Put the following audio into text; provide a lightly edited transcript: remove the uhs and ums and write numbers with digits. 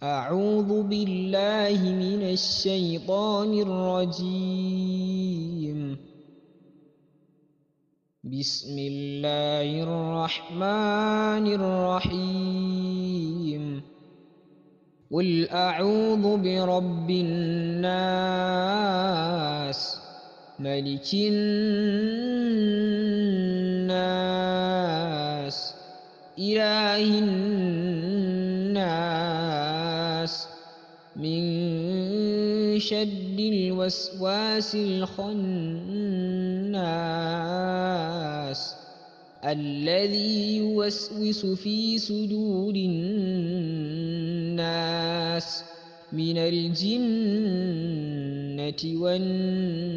أعوذ بالله من الشيطان الرجيم. بسم الله الرحمن الرحيم. قل أعوذ برب الناس، ملك الناس، إله الناس، من شر الوسواس الخناس، الذي يوسوس في صدور الناس من الجنة والناس.